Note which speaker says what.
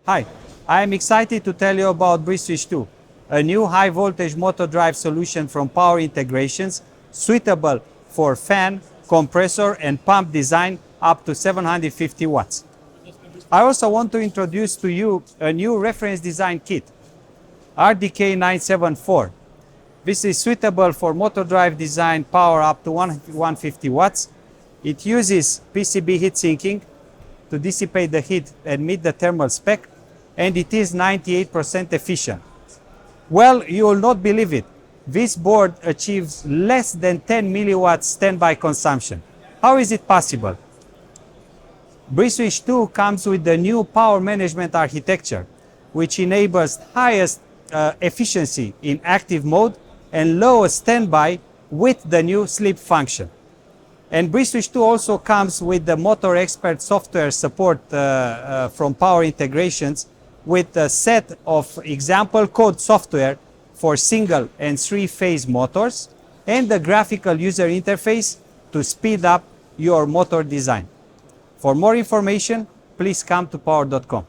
Speaker 1: Hi, I am excited to tell you about BridgeSwitch-2, a new high-voltage motor drive solution from Power Integrations, suitable for fan, compressor, and pump design up to 750 watts. I also want to introduce to you a new reference design kit, RDK974. This is suitable for motor drive design power up to 150 watts. It uses PCB heat sinking to dissipate the heat and meet the thermal spec, and it is 98% efficient. Well, you will not believe it. This board achieves less than 10 milliwatts standby consumption. How is it possible? BridgeSwitch-2 comes with the new power management architecture, which enables highest efficiency in active mode and lowest standby with the new sleep function. And BridgeSwitch-2 also comes with the Motor Expert software support from Power Integrations, with a set of example code software for single and three-phase motors and the graphical user interface to speed up your motor design. For more information, please come to power.com.